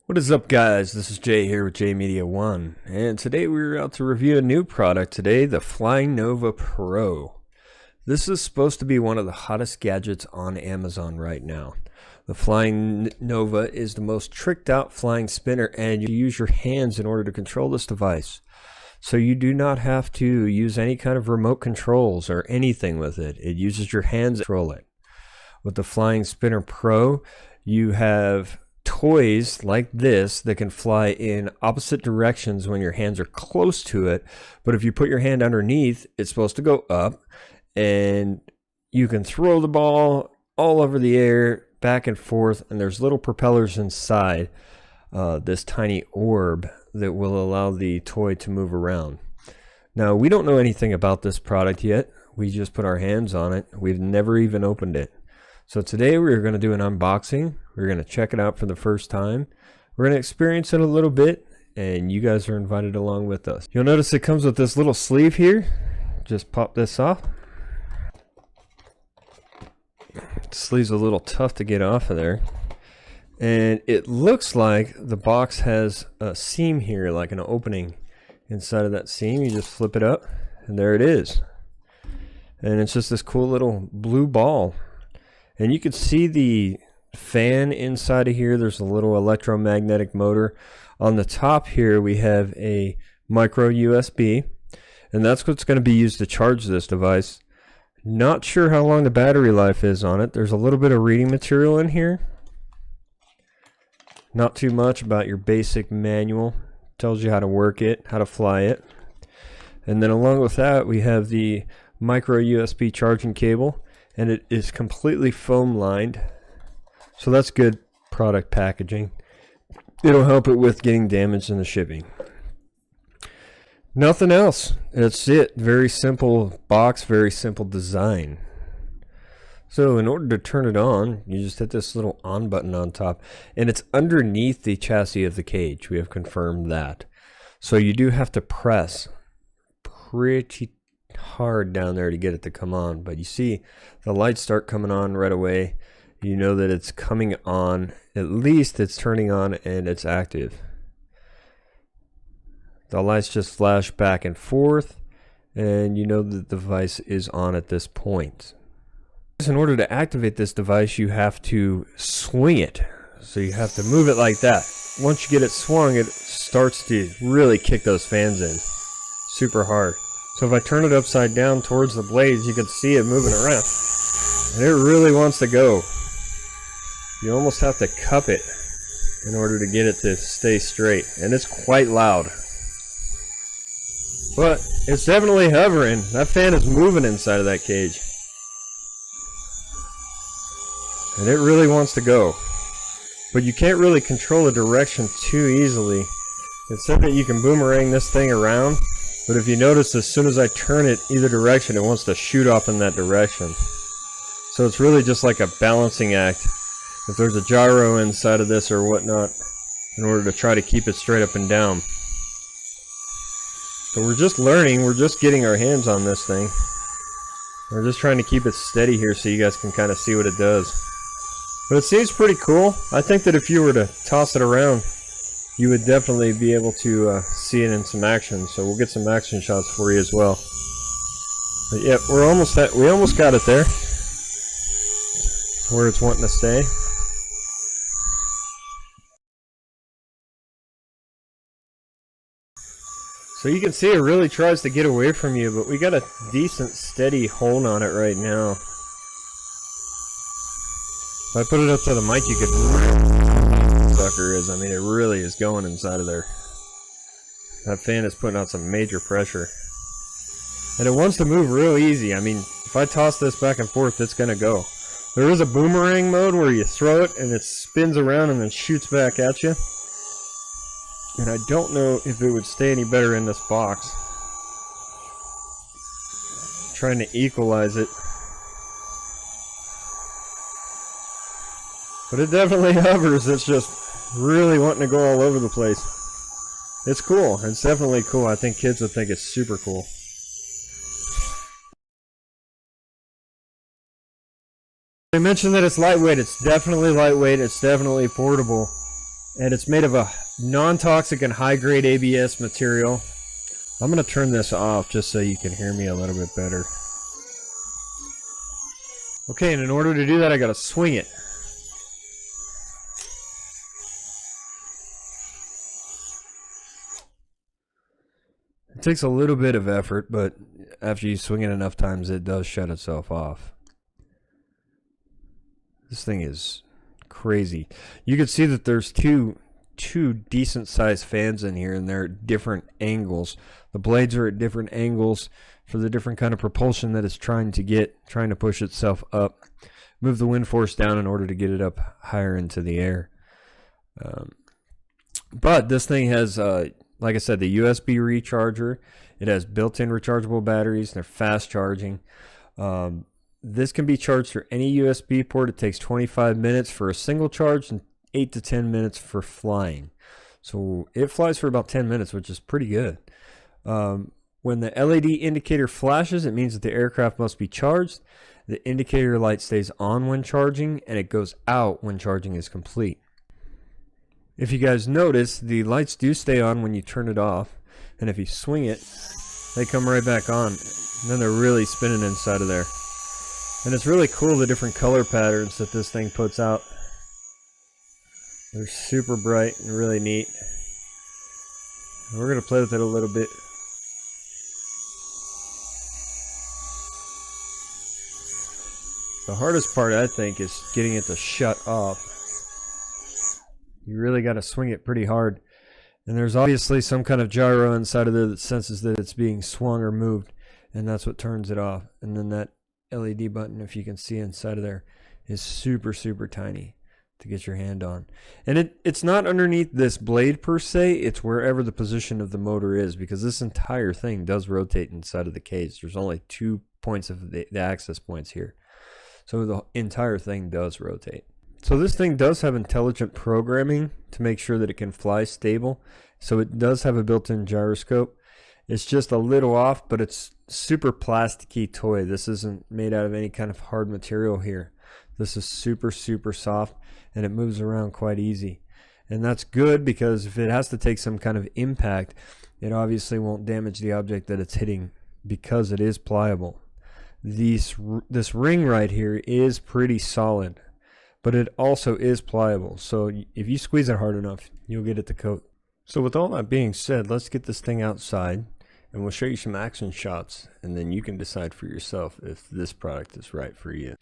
What is up, guys? This is Jay here with J Media 1, and today we're out to review a new product today, the Flying Nova Pro. This is supposed to be one of the hottest gadgets on Amazon right now. The Flying Nova is the most tricked out flying spinner, and you use your hands in order to control this device. So you do not have to use any kind of remote controls or anything with it. It uses your hands to control it. With the Flying Spinner Pro, you have toys like this that can fly in opposite directions when your hands are close to it, but if you put your hand underneath, it's supposed to go up, and you can throw the ball all over the air, back and forth, and there's little propellers inside this tiny orb that will allow the toy to move around. Now, we don't know anything about this product yet. We just put our hands on it. We've never even opened it. So today we're going to do an unboxing. We're going to check it out for the first time. We're going to experience it a little bit, and you guys are invited along with us. You'll notice it comes with this little sleeve here. Just pop this off. The sleeve's a little tough to get off of there. And it looks like the box has a seam here, like an opening inside of that seam. You just flip it up, and there it is. And it's just this cool little blue ball. And you can see the fan inside of here. There's a little electromagnetic motor. On the top here we have a micro USB, and that's what's going to be used to charge this device. Not sure how long the battery life is on it. There's a little bit of reading material in here. Not too much, about your basic manual. Tells you how to work it, how to fly it. And then along with that we have the micro USB charging cable. And it is completely foam lined, so that's good product packaging. It'll help it with getting damaged in the shipping. Nothing else. That's it. Very simple box, very simple design. So in order to turn it on, you just hit this little on button on top, and it's underneath the chassis of the cage. We have confirmed that. So you do have to press pretty hard down there to get it to come on, but you see the lights start coming on right away. You know that it's coming on, at least it's turning on and it's active. The lights just flash back and forth, and you know that the device is on at this point. In order to activate this device, you have to swing it, so you have to move it like that. Once you get it swung, it starts to really kick those fans in super hard. So if I turn it upside down towards the blades, you can see it moving around. And it really wants to go. You almost have to cup it in order to get it to stay straight. And it's quite loud. But it's definitely hovering. That fan is moving inside of that cage. And it really wants to go. But you can't really control the direction too easily. It said that you can boomerang this thing around. But if you notice, as soon as I turn it either direction, it wants to shoot off in that direction. So it's really just like a balancing act. If there's a gyro inside of this or whatnot, in order to try to keep it straight up and down. So we're just learning, we're just getting our hands on this thing. We're just trying to keep it steady here so you guys can kind of see what it does. But it seems pretty cool. I think that if you were to toss it around, you would definitely be able to see it in some action. So we'll get some action shots for you as well. But yeah, we almost got it there, where it's wanting to stay. So you can see it really tries to get away from you, but we got a decent steady hold on it right now. If I put it up to the mic, you could sucker is. I mean, it really is going inside of there. That fan is putting out some major pressure. And it wants to move real easy. I mean, if I toss this back and forth, it's going to go. There is a boomerang mode where you throw it and it spins around and then shoots back at you. And I don't know if it would stay any better in this box. Trying to equalize it. But it definitely hovers. It's just really wanting to go all over the place. It's cool. It's definitely cool. I think kids would think it's super cool. I mentioned that it's lightweight. It's definitely lightweight. It's definitely portable. and it's made of a non-toxic and high-grade ABS material. I'm going to turn this off just so you can hear me a little bit better. Okay, and in order to do that, I got to swing it. It takes a little bit of effort, but after you swing it enough times, it does shut itself off. This thing is crazy. You can see that there's two decent sized fans in here, and they're at different angles. The blades are at different angles for the different kind of propulsion that it's trying to push itself up. Move the wind force down in order to get it up higher into the air. But this thing has, like I said, the USB recharger. It has built-in rechargeable batteries. They're fast charging. This can be charged through any USB port. It takes 25 minutes for a single charge and 8 to 10 minutes for flying. So it flies for about 10 minutes, which is pretty good. When the LED indicator flashes, it means that the aircraft must be charged. The indicator light stays on when charging, and it goes out when charging is complete. If you guys notice, the lights do stay on when you turn it off, and if you swing it, they come right back on, and then they're really spinning inside of there. And it's really cool, the different color patterns that this thing puts out. They're super bright and really neat. And we're going to play with it a little bit. The hardest part, I think, is getting it to shut off. You really got to swing it pretty hard. And there's obviously some kind of gyro inside of there that senses that it's being swung or moved, and that's what turns it off. And then that LED button, if you can see inside of there, is super, super tiny to get your hand on. And it's not underneath this blade per se, it's wherever the position of the motor is, because this entire thing does rotate inside of the cage. There's only 2 points of the access points here. So the entire thing does rotate. So this thing does have intelligent programming to make sure that it can fly stable. So it does have a built-in gyroscope. It's just a little off, but it's super plasticky toy. This isn't made out of any kind of hard material here. This is super, super soft, and it moves around quite easy. And that's good, because if it has to take some kind of impact, it obviously won't damage the object that it's hitting, because it is pliable. This ring right here is pretty solid, but it also is pliable. So if you squeeze it hard enough, you'll get it to coat. So with all that being said, let's get this thing outside, and we'll show you some action shots, and then you can decide for yourself if this product is right for you.